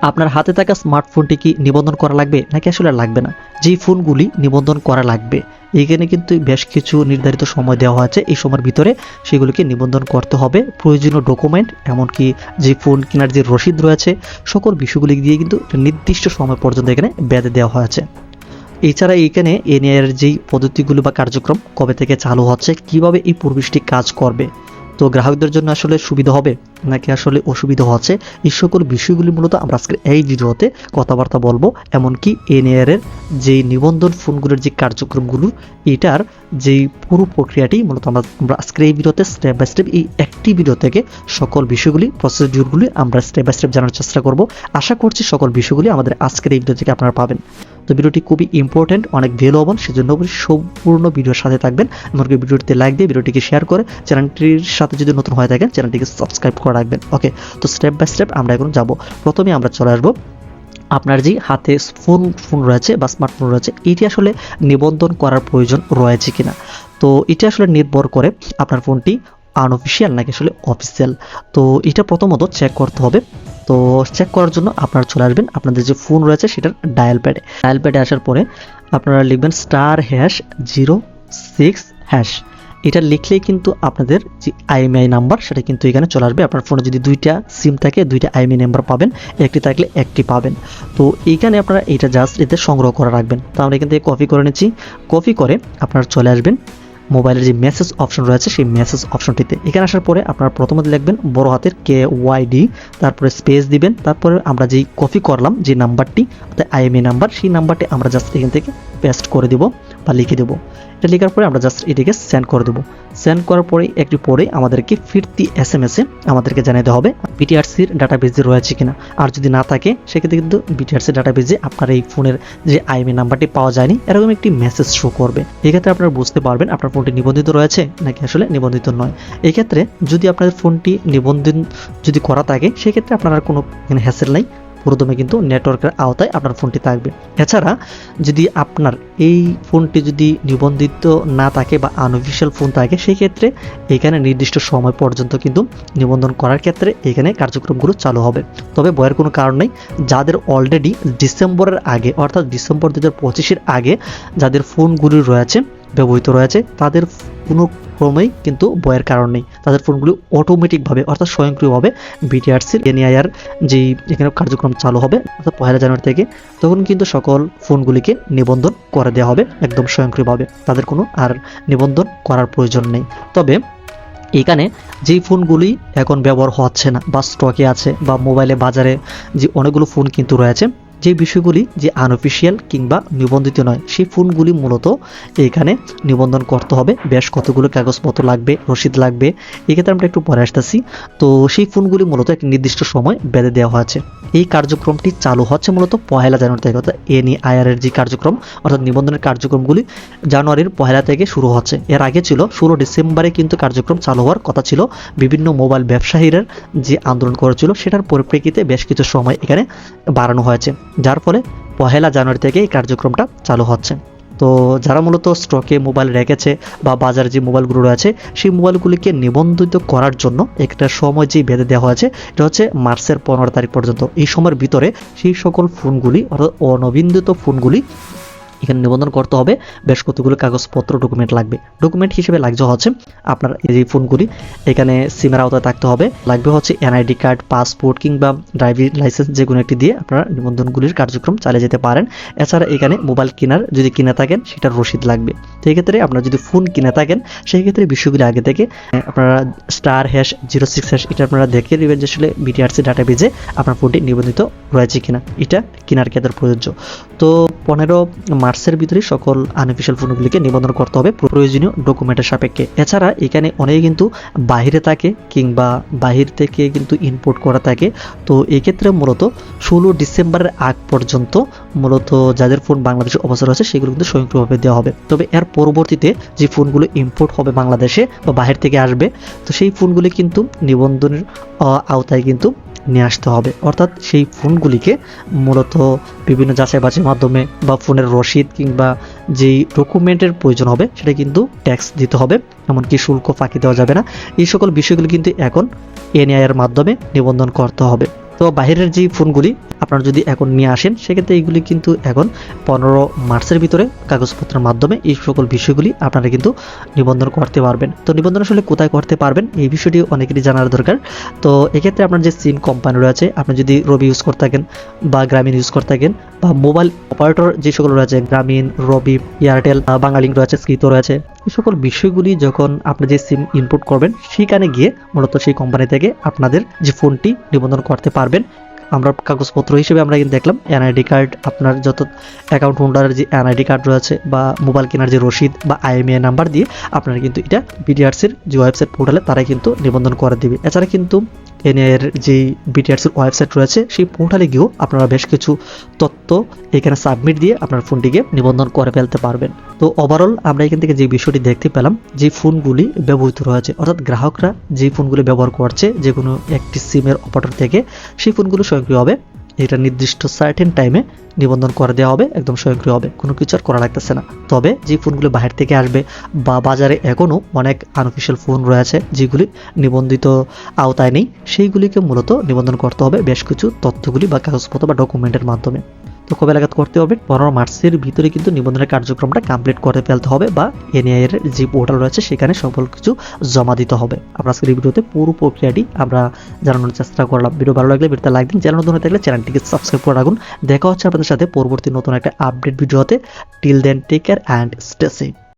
আপনার হাতে থাকা স্মার্টফোনটি কি নিবন্ধন করা লাগবে নাকি আসলে লাগবে না? যেই ফোনগুলি নিবন্ধন করা লাগবে এখানে কিন্তু বেশ কিছু নির্ধারিত সময় দেওয়া আছে, এই সময়ের ভিতরে সেগুলিকে নিবন্ধন করতে হবে। প্রয়োজনীয় ডকুমেন্ট এমনকি যে ফোন কেনার যে রসিদ রয়েছে সকল বিষয়গুলি দিয়ে কিন্তু নির্দিষ্ট সময় পর্যন্ত এখানে বেঁধে দেওয়া হয়েছে। এছাড়া এখানে এনআইআর যেই পদ্ধতিগুলো বা কার্যক্রম কবে থেকে চালু হচ্ছে, কিভাবে এই পরিবেশটি কাজ করবে, তো গ্রাহকদের জন্য আসলে সুবিধা হবে নাকি আসলে অসুবিধা হচ্ছে, এই সকল বিষয়গুলি মূলত আমরা আজকে এই ভিডিওতে কথাবার্তা বলবো। এমনকি এনআইআর এর যেই নিবন্ধন ফোনগুলোর যে কার্যক্রমগুলো এটার যেই পুরো প্রক্রিয়াটি মূলত আমরা আজকে এই ভিডিওতে স্টেপ বাই স্টেপ এই একটি ভিডিও থেকে সকল বিষয়গুলি প্রসিডিউরগুলি আমরা স্টেপ বাই স্টেপ জানার চেষ্টা করব। আশা করছি সকল বিষয়গুলি আমাদের আজকের এই ভিডিও থেকে আপনারা পাবেন। তো ভিডিওটি খুবই ইম্পর্টেন্ট, অনেক ভ্যালুয়েবল, সেজন্য সম্পূর্ণ ভিডিওর সাথে থাকবেন। এমনকি ভিডিওটিতে লাইক দিয়ে ভিডিওটিকে শেয়ার করে চ্যানেলটির সাথে যদি নতুন হয়ে থাকেন চ্যানেলটিকে সাবস্ক্রাইব করে রাখবেন। ওকে, তো স্টেপ বাই স্টেপ আমরা এখন যাব। প্রথমে আমরা চলে আসবো আপনার যে হাতে ফোন রয়েছে বা স্মার্টফোন রয়েছে এটি আসলে নিবন্ধন করার প্রয়োজন রয়েছে কিনা। তো এটা আসলে নির্ভর করে আপনার ফোনটি আনঅফিসিয়াল নাকি আসলে অফিসিয়াল। তো এটা প্রথমত চেক করতে হবে। তো চেক করার জন্য আপনারা চলে আসবেন আপনাদের যে ফোন রয়েছে সেটার ডায়াল প্যাডে আসার পরে আপনারা লিখবেন *#06#। এটা লিখলেই কিন্তু আপনাদের যে আইএমআই নাম্বার সেটা কিন্তু এখানে চলে আসবে। আপনার ফোনে যদি দুইটা সিম থাকে দুইটা আইএমআই নাম্বার পাবেন, একটি থাকলে একটি পাবেন। তো এইখানে আপনারা এটা জাস্ট এতে সংগ্রহ করে রাখবেন। তো আমরা এখান থেকে কপি করে নিচ্ছি। কপি করে আপনারা চলে আসবেন মোবাইলের যে মেসেজ অপশন রয়েছে সেই মেসেজ অপশনটিতে। এখানে আসার পরে আপনারা প্রথমত লিখবেন বড় হাতের KYD, তারপরে স্পেস দিবেন, তারপরে আমরা যেই কপি করলাম যে নাম্বারটি অর্থাৎ আইএমআই নাম্বার সেই নাম্বারটি আমরা জাস্ট এখান থেকে পেস্ট করে দেব বা লিখে দেব। এটা লেখার পরে আমরা জাস্ট এটিকে সেন্ড করে দেবো। সেন্ড করার পরে একটু পরে আমাদেরকে ফিরতি SMS এ আমাদেরকে জানাতে হবে বিটিআরসির ডাটাবেজে রয়েছে কিনা। আর যদি না থাকে সেক্ষেত্রে কিন্তু বিটিআরসির ডাটাবেজে আপনার এই ফোনের যে আইএমআই নাম্বারটি পাওয়া যায়নি এরকম একটি মেসেজ শো করবে। এক্ষেত্রে আপনারা বুঝতে পারবেন আপনার ফোনটি নিবন্ধিত রয়েছে নাকি আসলে নিবন্ধিত নয়। এক্ষেত্রে যদি আপনাদের ফোনটি নিবন্ধন যদি করা থাকে সেক্ষেত্রে আপনার আর কোনো হ্যাসেল নাই, প্রথমে কিন্তু নেটওয়ার্কের আওতায় আপনার ফোনটি থাকবে। এছাড়া যদি আপনার এই ফোনটি যদি নিবন্ধিত না থাকে বা আনঅফিসিয়াল ফোন থাকে সেই ক্ষেত্রে এখানে নির্দিষ্ট সময় পর্যন্ত কিন্তু নিবন্ধন করার ক্ষেত্রে এখানে কার্যক্রমগুলো চালু হবে। তবে ভয়ের কোনো কারণ নেই। যাদের অলরেডি ডিসেম্বরের আগে অর্থাৎ ডিসেম্বর 2025-এর আগে যাদের ফোনগুলি রয়েছে ব্যবহৃত রয়েছে তাদের কোনো ক্রমেই কিন্তু ভয়ের কারণ নেই। তাদের ফোনগুলি অটোমেটিকভাবে অর্থাৎ স্বয়ংক্রিয়ভাবে বিটিআরসির এনআইআর যেই এখানে কার্যক্রম চালু হবে অর্থাৎ 1 জানুয়ারি থেকে, তখন কিন্তু সকল ফোনগুলিকে নিবন্ধন করে দেওয়া হবে একদম স্বয়ংক্রিয়ভাবে। তাদের কোনো আর নিবন্ধন করার প্রয়োজন নেই। তবে এখানে যেই ফোনগুলি এখন ব্যবহার হচ্ছে না বা স্টকে আছে বা মোবাইলে বাজারে যে অনেকগুলো ফোন কিন্তু রয়েছে, যে বিষয়গুলি যে আনঅফিসিয়াল কিংবা নিবন্ধিত নয় সেই ফোনগুলি মূলত এখানে নিবন্ধন করতে হবে। বেশ কতগুলো কাগজপত্র লাগবে, রসিদ লাগবে, এক্ষেত্রে আমরা একটু পরে আসতেছি। তো সেই ফোনগুলি মূলত একটি নির্দিষ্ট সময় বেঁধে দেওয়া আছে। এই কার্যক্রমটি চালু হচ্ছে মূলত 1 জানুয়ারি থেকে, অর্থাৎ এনআইআর এর যে কার্যক্রম অর্থাৎ নিবন্ধনের কার্যক্রমগুলি জানুয়ারির 1 থেকে শুরু হচ্ছে। এর আগে ছিল 16 ডিসেম্বরে কিন্তু কার্যক্রম চালু হওয়ার কথা ছিল। বিভিন্ন মোবাইল ব্যবসায়ীরা যে আন্দোলন করেছিল সেটার পরিপ্রেক্ষিতে বেশ কিছু সময় এখানে বাড়ানো হয়েছে, যার ফলে 1 জানুয়ারি থেকে এই কার্যক্রমটা চালু হচ্ছে। তো যারা মূলত স্টকে মোবাইল রেখেছে বা বাজারে যে মোবাইলগুলো রয়েছে সেই মোবাইলগুলিকে নিবন্ধিত করার জন্য একটা সময় যে বেঁধে দেওয়া হয়েছে এটা হচ্ছে মার্চের 15 তারিখ পর্যন্ত। এই সময়ের ভিতরে সেই সকল ফোনগুলি অর্থাৎ অনবন্ধিত ফোনগুলি এখানে নিবন্ধন করতে হবে। বেশ কতগুলো কাগজপত্র ডকুমেন্ট লাগবে। ডকুমেন্ট হিসেবে লাগছে হচ্ছে আপনার এই ফোনগুলি এখানে সিমের আওতায় থাকতে হবে, লাগবে হচ্ছে এনআইডি কার্ড, পাসপোর্ট কিংবা ড্রাইভিং লাইসেন্স যে কোনো একটি দিয়ে আপনারা নিবন্ধনগুলির কার্যক্রম চালিয়ে যেতে পারেন। এছাড়া এখানে মোবাইল কেনার যদি কিনে থাকেন সেটার রসিদ লাগবে। তো এক্ষেত্রে আপনারা যদি ফোন কিনে থাকেন সেই ক্ষেত্রে বিষয়গুলি আগে থেকে আপনারা *#06# এটা আপনারা দেখে নেবেন যে আসলে বিটিআরসি ডাটাবেজে আপনার ফোনটি নিবন্ধিত রয়েছে কিনা, এটা কেনার ক্ষেত্রে প্রযোজ্য। তো 15 মার্চের ভিতরে সকল আনঅফিসিয়াল ফোনগুলিকে নিবন্ধন করতে হবে প্রয়োজনীয় ডকুমেন্টের সাপেক্ষে। এছাড়া এখানে অনেকে কিন্তু বাহিরে থাকে কিংবা বাহির থেকে কিন্তু ইম্পোর্ট করা থাকে। তো এই ক্ষেত্রে মূলত 16 ডিসেম্বরের আগ পর্যন্ত মূলত যাদের ফোন বাংলাদেশে অবস্থা রয়েছে সেগুলো কিন্তু স্বয়ংক্রিয়ভাবে দেওয়া হবে। তবে এর পরবর্তীতে যে ফোনগুলো ইম্পোর্ট হবে বাংলাদেশে বা বাহির থেকে আসবে তো সেই ফোনগুলি কিন্তু নিবন্ধনের আওতায় কিন্তু নিয়ে আসতে হবে। অর্থাৎ সেই ফোনগুলিকে মূলত বিভিন্ন যাচাই বাছাইয়ের মাধ্যমে বা ফোনের রসিদ কিংবা যেই ডকুমেন্টের প্রয়োজন হবে সেটা কিন্তু ট্যাক্স দিতে হবে, এমনকি শুল্ক ফাঁকি দেওয়া যাবে না। এই সকল বিষয়গুলো কিন্তু এখন এনআইআর এর মাধ্যমে নিবন্ধন করতে হবে। তো বাইরের যে ফোনগুলি আপনারা যদি এখন নিয়ে আসেন সেক্ষেত্রে এইগুলি কিন্তু এখন 15 মার্চের ভিতরে কাগজপত্রের মাধ্যমে এই সকল বিষয়গুলি আপনারা কিন্তু নিবন্ধন করতে পারবেন। তো নিবন্ধন আসলে কোথায় করতে পারবেন এই বিষয়টি অনেকেরই জানার দরকার। তো এক্ষেত্রে আপনার যে সিম কোম্পানি রয়েছে, আপনি যদি রবি ইউজ করে থাকেন বা গ্রামীণ ইউজ করে থাকেন বা মোবাইল অপারেটর যে সকল রয়েছে গ্রামীণ, রবি, এয়ারটেল, বাংলালিংক রয়েছে, স্কিতো রয়েছে, এই সকল বিষয়গুলি যখন আপনি যে সিম ইনপুট করবেন সেখানে গিয়ে মূলত সেই কোম্পানি থেকে আপনাদের যে ফোনটি নিবন্ধন করতে পারবেন। আমরা কাগজপত্র হিসেবে আমরা কিন্তু দেখলাম এনআইডি কার্ড, আপনার যত অ্যাকাউন্ট হোল্ডারের যে এনআইডি কার্ড রয়েছে বা মোবাইল কেনার যে রসিদ বা আইএমইআই নাম্বার দিয়ে আপনারা কিন্তু এটা বিটিআরসির যে ওয়েবসাইট পোর্টালে তারাই কিন্তু নিবন্ধন করে দিবে। এছাড়া কিন্তু এনআইএর যে বিটিআরসির ওয়েবসাইট রয়েছে সেই পোর্টালে গিয়েও আপনারা বেশ কিছু তথ্য এখানে সাবমিট দিয়ে আপনার ফোনটিকে নিবন্ধন করে ফেলতে পারবেন। তো ওভারঅল আমরা এখান থেকে যে বিষয়টি দেখতে পেলাম, যে ফোনগুলি ব্যবহৃত রয়েছে অর্থাৎ গ্রাহকরা যে ফোনগুলি ব্যবহার করছে যে কোনো একটি সিমের অপারেটর থেকে, সেই ফোনগুলো স্বয়ংক্রিয়ভাবে এটা নির্দিষ্ট সার্টেন টাইমে নিবন্ধন করে দেওয়া হবে, একদম স্বয়ংক্রিয় হবে, কোনো কিছু আর করা লাগতেছে না। তবে যে ফোনগুলো বাহির থেকে আসবে বা বাজারে এখনও অনেক আনঅফিসিয়াল ফোন রয়েছে যেগুলি নিবন্ধিত আওতায় নেই, সেইগুলিকে মূলত নিবন্ধন করতে হবে বেশ কিছু তথ্যগুলি বা কাগজপত্র বা ডকুমেন্টের মাধ্যমে। তো কবে লাগাত করতে হবে? 15 মার্চের ভিতরে কিন্তু নিবন্ধনের কার্যক্রমটা কমপ্লিট করে ফেলতে হবে বা এনআইএ এর যে পোর্টাল রয়েছে সেখানে সকল কিছু জমা দিতে হবে। আমরা আজকের এই ভিডিওতে পুরো প্রক্রিয়াটি আমরা জানানোর চেষ্টা করলাম। ভিডিও ভালো লাগলে ভিডিওতে লাইক দিন, চ্যানেল নতুন হয়ে থাকলে চ্যানেলটিকে সাবস্ক্রাইব করে রাখুন। দেখা হচ্ছে আপনাদের সাথে পরবর্তী নতুন একটা আপডেট ভিডিওতে। Till then take care and stay safe.